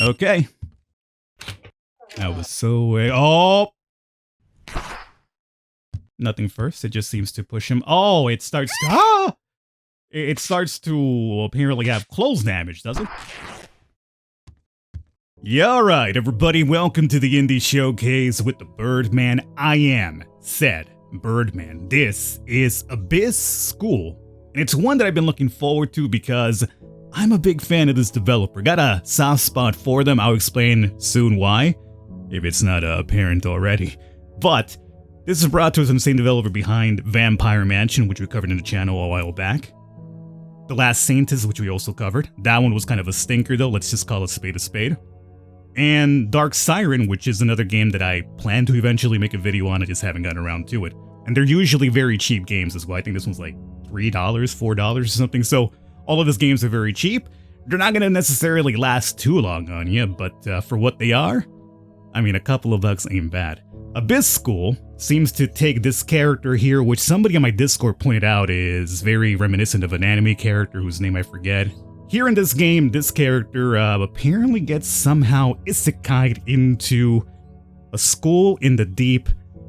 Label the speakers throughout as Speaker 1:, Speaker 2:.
Speaker 1: Okay. That was so... Oh! Nothing first. It just seems to push him. Oh, it starts to... Ah! It starts to apparently have close damage, does it? Yeah, alright, everybody. Welcome to the Indie Showcase with the Birdman. I am said Birdman. This is Abyss School. And it's one that I've been looking forward to because I'm a big fan of this developer. Got a soft spot for them. I'll explain soon why, if it's not apparent already. But this is brought to us from the same developer behind Vampire Mansion, which we covered in the channel a while back. The Last Saints, which we also covered. That one was kind of a stinker though, let's just call it spade a spade. And Dark Siren, which is another game that I plan to eventually make a video on, I just haven't gotten around to it. And they're usually very cheap games as well. I think this one's like $3, $4 or something, so all of these games are very cheap. They're not going to necessarily last too long on you, but for what they are, I mean, a couple of bucks ain't bad. Abyss School seems to take this character here, which somebody on my Discord pointed out is very reminiscent of an anime character whose name I forget. Here in this game, this character apparently gets somehow isekai'd into a school in the deep,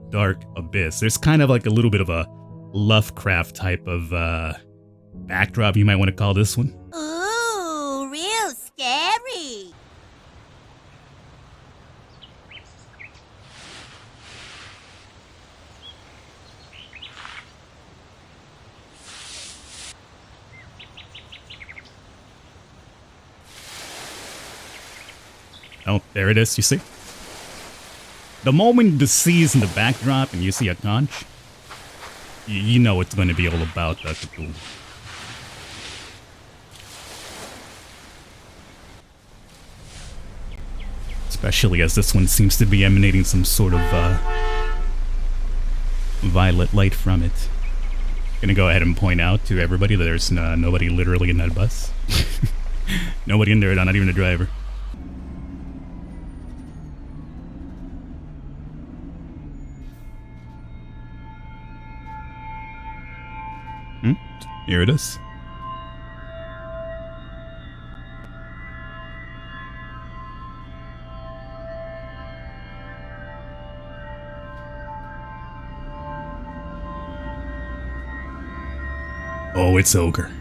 Speaker 1: dark abyss. There's kind of like a little bit of a Lovecraft type of backdrop, you might want to call this one.
Speaker 2: Ooh, real scary.
Speaker 1: Oh, there it is, you see? The moment the sea is in the backdrop and you see a conch, you know it's going to be all about that. Especially as this one seems to be emanating some sort of violet light from it. Gonna go ahead and point out to everybody that there's nobody literally in that bus. Nobody in there, not even the driver. Here it is. Oh, it's ogre.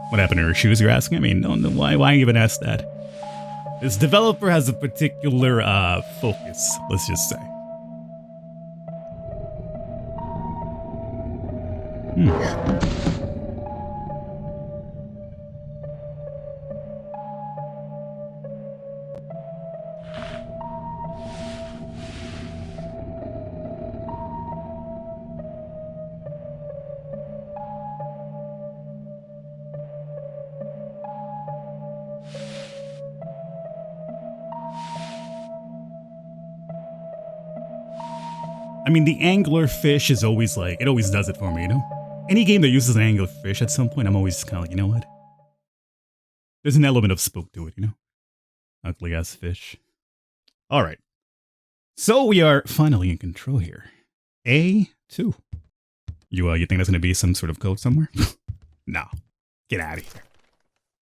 Speaker 1: What happened to her shoes, you're asking? I mean, no, why even ask that? This developer has a particular focus, let's just say. I mean, the angler fish is always like, it always does it for me, you know? Any game that uses an angler fish at some point, I'm always kind of like, you know what? There's an element of spook to it, you know? Ugly ass fish. Alright. So we are finally in control here. A2. You think that's gonna be some sort of code somewhere? No. Get out of here.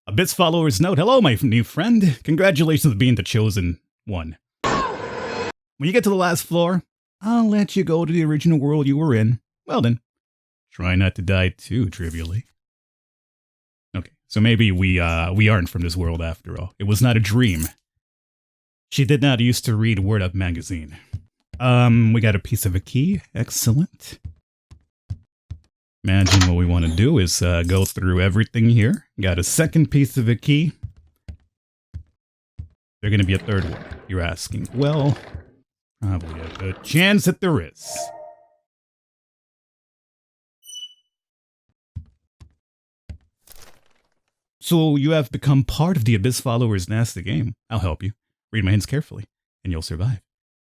Speaker 1: Abyss followers note, hello my new friend. Congratulations on being the chosen one. When you get to the last floor, I'll let you go to the original world you were in. Well then, try not to die too trivially. Okay, so maybe we aren't from this world after all. It was not a dream. She did not used to read Word Up magazine. We got a piece of a key. Excellent. Imagine what we want to do is go through everything here. Got a second piece of a key. There's going to be a third one, you're asking. Well, probably a good chance that there is. So you have become part of the Abyss Followers Nasty game. I'll help you. Read my hints carefully, and you'll survive.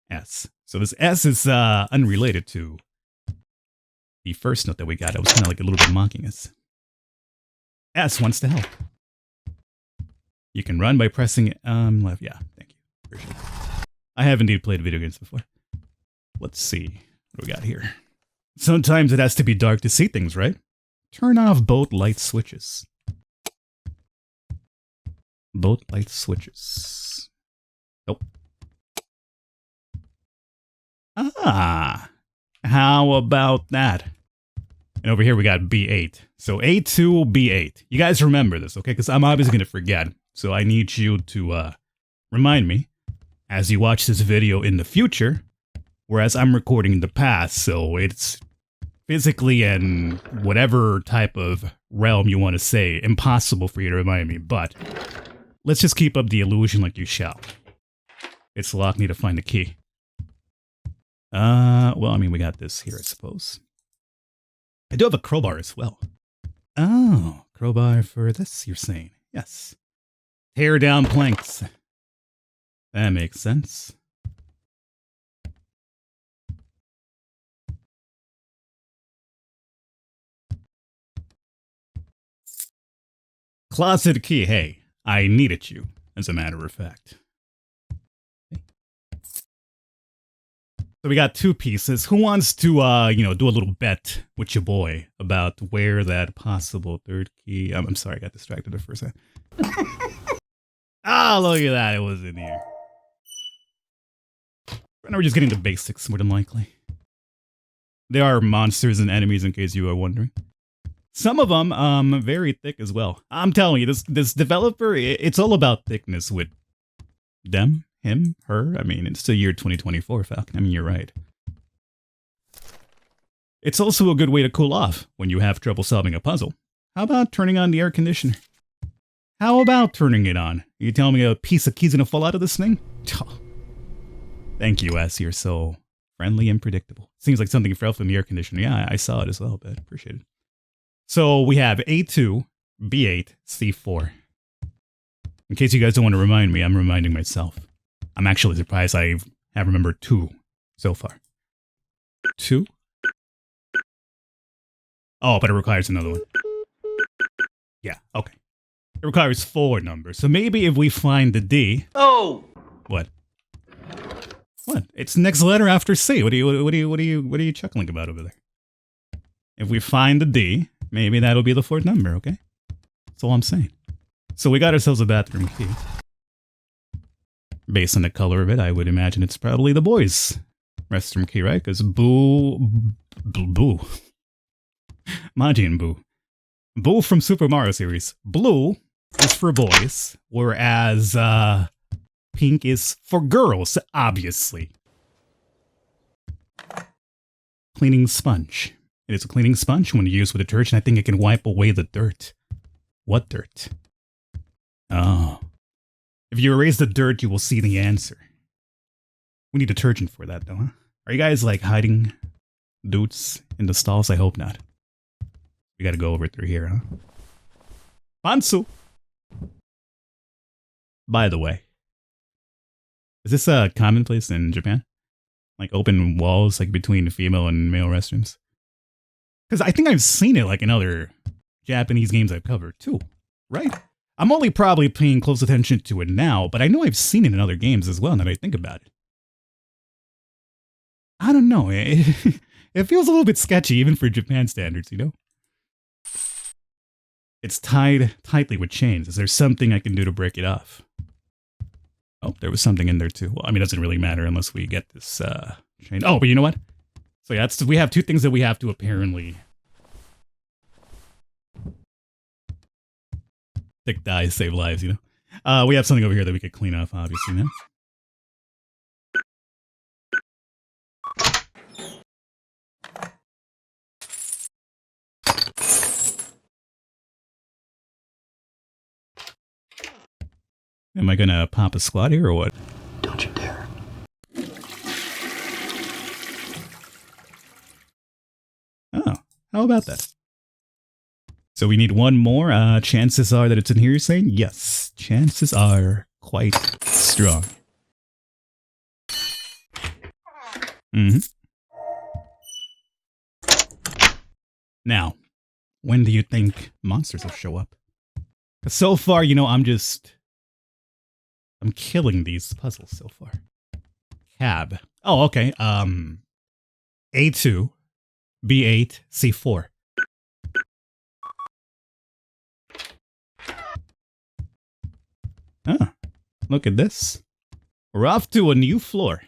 Speaker 1: S. So this S is unrelated to The first note that we got, it was kind of like a little bit mocking us. S wants to help. You can run by pressing left. Yeah, thank you. Appreciate it. I have indeed played video games before. Let's see what we got here. Sometimes it has to be dark to see things, right? Turn off both light switches. Both light switches. Nope. Ah, how about that? And over here we got B8. So A2, B8. You guys remember this, okay? Because I'm obviously going to forget. So I need you to remind me as you watch this video in the future. Whereas I'm recording in the past, so it's physically and whatever type of realm you want to say, impossible for you to remind me. But let's just keep up the illusion like you shall. It's locked. Need to find the key. Well, I mean, we got this here, I suppose. I do have a crowbar as well. Oh, crowbar for this, you're saying. Yes. Tear down planks. That makes sense. Closet key. Hey, I needed you, as a matter of fact. So we got two pieces. Who wants to, do a little bet with your boy about where that possible third key... I'm sorry, I got distracted there for a second. Ah, look at that. It was in here. Right now we're just getting the basics, more than likely. There are monsters and enemies, in case you are wondering. Some of them, very thick as well. I'm telling you, this developer, it's all about thickness with them. Him, her, I mean, it's the year 2024, Falcon. I mean, you're right. It's also a good way to cool off when you have trouble solving a puzzle. How about turning on the air conditioner? How about turning it on? You tell me a piece of key's gonna fall out of this thing? Thank you, S. You're so friendly and predictable. Seems like something fell from the air conditioner. Yeah, I saw it as well, but appreciate it. So we have A2, B8, C4. In case you guys don't want to remind me, I'm reminding myself. I'm actually surprised I have remembered 2 so far. 2? Oh, but it requires another one. Yeah, okay. It requires 4 numbers. So maybe if we find the D...
Speaker 3: Oh!
Speaker 1: What? What? It's the next letter after C. What are you chuckling about over there? If we find the D, maybe that'll be the 4th number, okay? That's all I'm saying. So we got ourselves a bathroom key. Based on the color of it, I would imagine it's probably the boys' restroom key, right? Because Boo... Majin Boo. Boo from Super Mario series. Blue is for boys, whereas pink is for girls, obviously. Cleaning sponge. It is a cleaning sponge. When you use with detergent, I think it can wipe away the dirt. What dirt? Oh. If you erase the dirt, you will see the answer. We need detergent for that, though, huh? Are you guys, like, hiding dudes in the stalls? I hope not. We gotta go over through here, huh? Bansu! By the way, is this a commonplace in Japan? Like, open walls, like, between female and male restrooms? Because I think I've seen it, like, in other Japanese games I've covered, too. Right? I'm only probably paying close attention to it now, but I know I've seen it in other games as well, now that I think about it. I don't know, it feels a little bit sketchy, even for Japan standards, you know? It's tied tightly with chains. Is there something I can do to break it off? Oh, there was something in there too. Well, I mean, it doesn't really matter unless we get this chain. Oh, but you know what? So yeah, we have 2 things that we have to apparently... Thick dyes save lives, you know? We have something over here that we could clean off, obviously, now. Am I gonna pop a squat here or what?
Speaker 3: Don't you dare.
Speaker 1: Oh, how about that? So we need one more. Chances are that it's in here, you're saying? Yes, chances are quite strong. Now, when do you think monsters will show up? 'Cause so far, you know, I'm killing these puzzles so far. Cab. Oh, okay. A2, B8, C4. Ah, look at this. We're off to a new floor.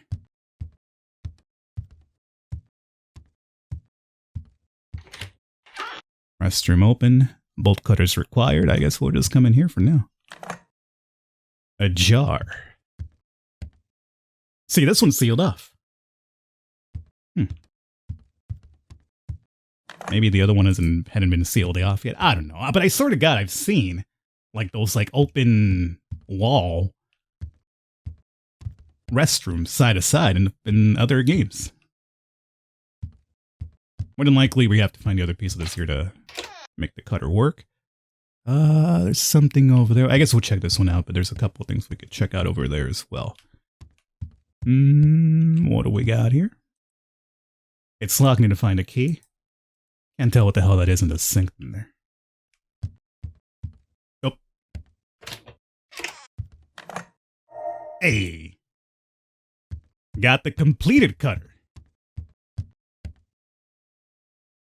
Speaker 1: Restroom open. Bolt cutters required. I guess we'll just come in here for now. A jar. See, this one's sealed off. Maybe the other one hadn't been sealed off yet. I don't know. But I swear to God, I've seen like those like open wall restrooms side to side in other games. More than likely, we have to find the other piece of this here to make the cutter work. There's something over there. I guess we'll check this one out, but there's a couple of things we could check out over there as well. What do we got here? It's locked. Need to find a key. Can't tell what the hell that is in the sink in there. Oh. Hey. Got the completed cutter.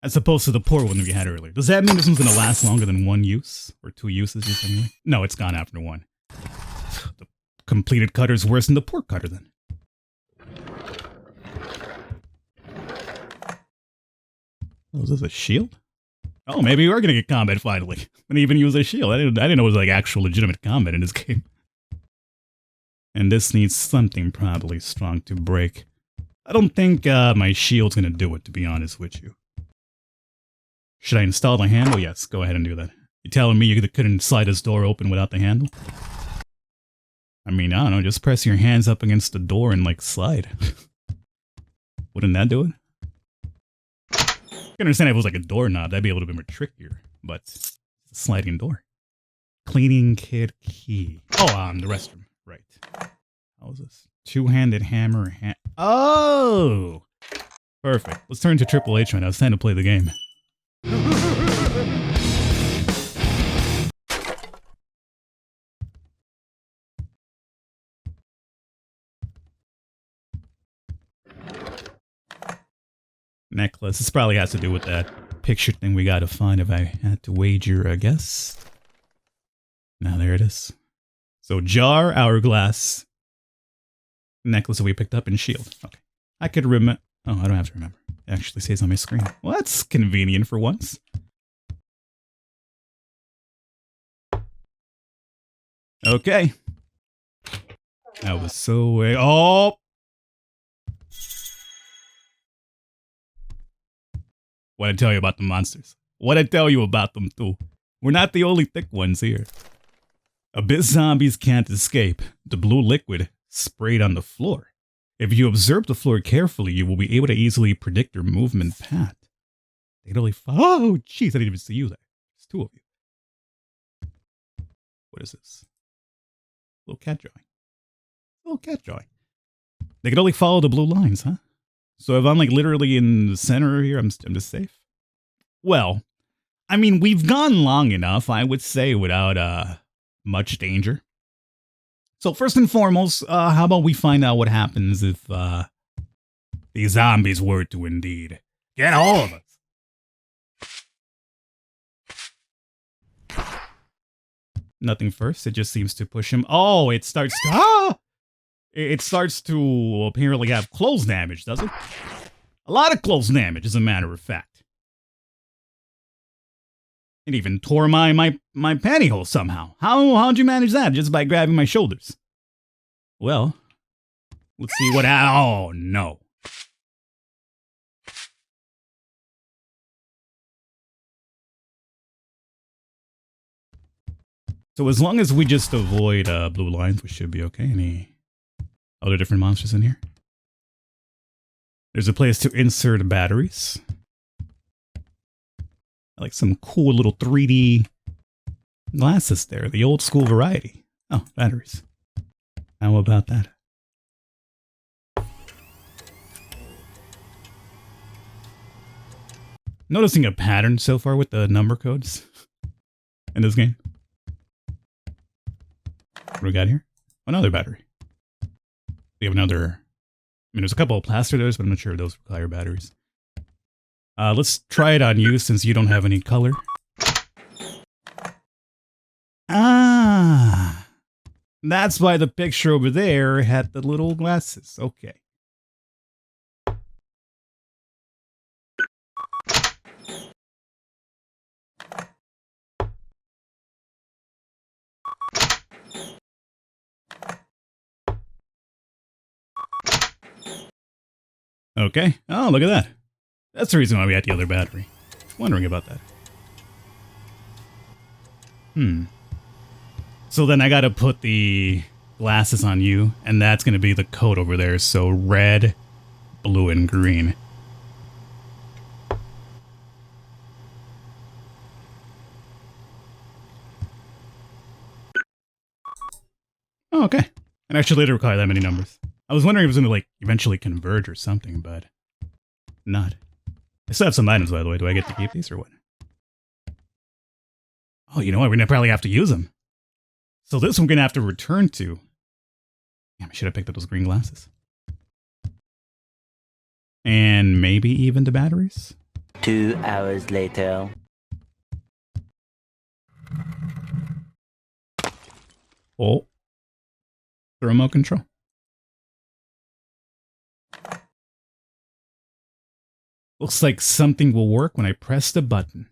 Speaker 1: As opposed to the poor one we had earlier. Does that mean this one's going to last longer than one use? Or two uses just anyway? No, it's gone after one. The completed cutter's worse than the poor cutter then. Oh, is this a shield? Oh, maybe we are going to get combat finally. And even use a shield. I didn't know it was like actual legitimate combat in this game. And this needs something probably strong to break. I don't think my shield's going to do it, to be honest with you. Should I install the handle? Yes, go ahead and do that. You telling me you couldn't slide this door open without the handle? I mean, I don't know, just press your hands up against the door and, like, slide. Wouldn't that do it? I can understand if it was like a doorknob, that'd be a little bit more trickier, but it's a sliding door. Cleaning kit key. Oh, the restroom. Right. How is this? Two-handed hammer. Oh! Perfect. Let's turn to Triple H right now. It's time to play the game. Necklace. This probably has to do with that picture thing we gotta find if I had to wager, I guess. Now there it is. So jar, hourglass, necklace that we picked up, and shield. Okay. I could remember. Oh, I don't have to remember. It actually stays on my screen. Well, that's convenient for once. Okay. That was so way. Oh! What I tell you about the monsters. What I tell you about them, too. We're not the only thick ones here. Abyss zombies can't escape. The blue liquid sprayed on the floor. If you observe the floor carefully, you will be able to easily predict their movement path. They'd only oh, jeez, I didn't even see you there. There's two of you. What is this? Little cat drawing. Little cat drawing. They can only follow the blue lines, huh? So if I'm like literally in the center here, I'm just safe? Well, I mean, we've gone long enough, I would say, without much danger. So first and foremost, how about we find out what happens if these zombies were to indeed get all of us? Nothing first. It just seems to push him. Oh, it starts to... It starts to apparently have close damage, does it? A lot of close damage, as a matter of fact. It even tore my pantyhose somehow. How'd you manage that? Just by grabbing my shoulders? Well, let's see what... Oh, no. So as long as we just avoid blue lines, we should be okay. Any other different monsters in here? There's a place to insert batteries. I like some cool little 3D glasses there. The old school variety. Oh, batteries. How about that? noticing a pattern so far with the number codes in this game. What do we got here? Another battery. We have another... I mean, there's a couple of plaster doors, but I'm not sure if those require batteries. Let's try it on you since you don't have any color. Ah! That's why the picture over there had the little glasses. Okay. Okay. Oh, look at that. That's the reason why we had the other battery. Wondering about that. So then I gotta put the glasses on you, and that's gonna be the code over there. So red, blue, and green. Oh, okay. And I should later require that many numbers. I was wondering if it was gonna like eventually converge or something, but not. I still have some items, by the way. Do I get to keep these or what? Oh, you know what? We're gonna probably have to use them. So this one we're gonna have to return to. Damn, I should have picked up those green glasses. And maybe even the batteries?
Speaker 3: 2 hours later.
Speaker 1: Oh. The remote control. Looks like something will work when I press the button.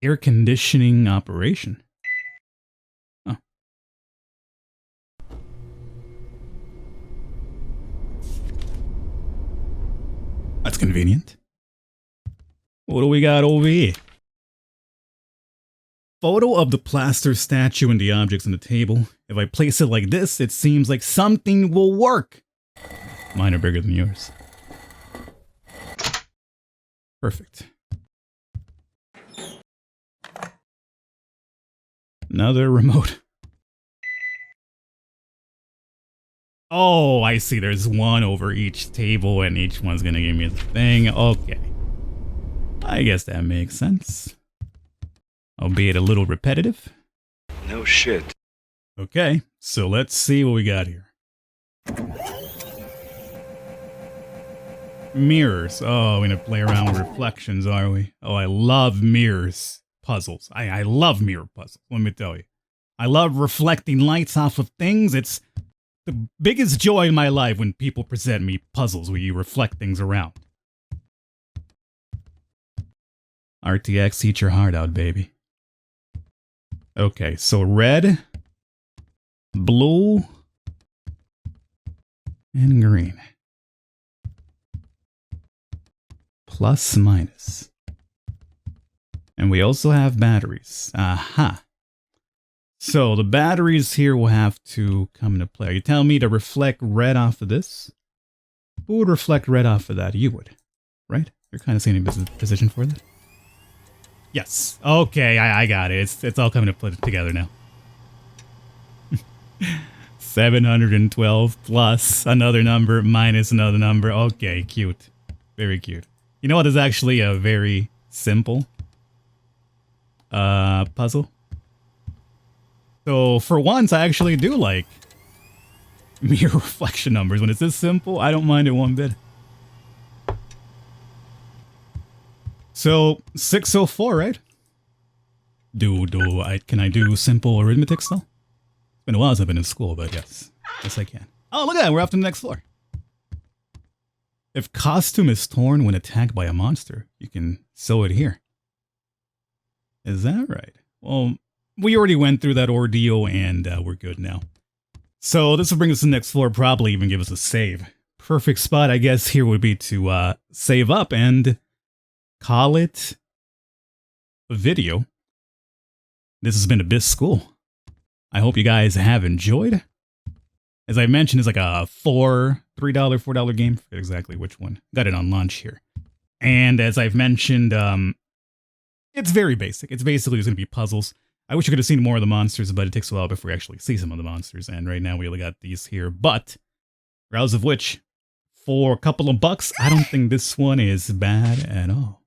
Speaker 1: Air conditioning operation. Oh. That's convenient. What do we got over here? Photo of the plaster statue and the objects on the table. If I place it like this, it seems like something will work. Mine are bigger than yours. Perfect. Another remote. Oh, I see. There's one over each table and each one's gonna give me the thing. Okay. I guess that makes sense. Albeit a little repetitive.
Speaker 4: No shit.
Speaker 1: Okay, so let's see what we got here. Mirrors. Oh, we're gonna play around with reflections, are we? Oh, I love mirrors puzzles. I love mirror puzzles, let me tell you. I love reflecting lights off of things. It's the biggest joy in my life when people present me puzzles where you reflect things around. RTX, eat your heart out, baby. Okay, so red, blue, and green. Plus, minus. And we also have batteries. Aha. So the batteries here will have to come into play. Are you telling me to reflect red off of this? Who would reflect red off of that? You would, right? You're kind of seeing a position for that? Yes. Okay, I got it. It's all coming together now. 712 plus another number minus another number. Okay, cute. Very cute. You know what is actually a very simple puzzle? So for once, I actually do like mirror reflection numbers. When it's this simple, I don't mind it one bit. So 604, right? Can I do simple arithmetic still? It's been a while since I've been in school, but yes I can. Oh, look at that, we're off to the next floor. If costume is torn when attacked by a monster, you can sew it here. Is that right? Well, we already went through that ordeal and we're good now. So this will bring us to the next floor, probably even give us a save. Perfect spot, I guess, here would be to save up and call it a video. This has been Abyss School. I hope you guys have enjoyed. As I mentioned, it's like a $3, $4 game. I forget exactly which one. Got it on launch here. And as I've mentioned, it's very basic. It's basically just going to be puzzles. I wish you could have seen more of the monsters, but it takes a while before we actually see some of the monsters. And right now we only got these here. But, regardless of which, for a couple of bucks, I don't think this one is bad at all.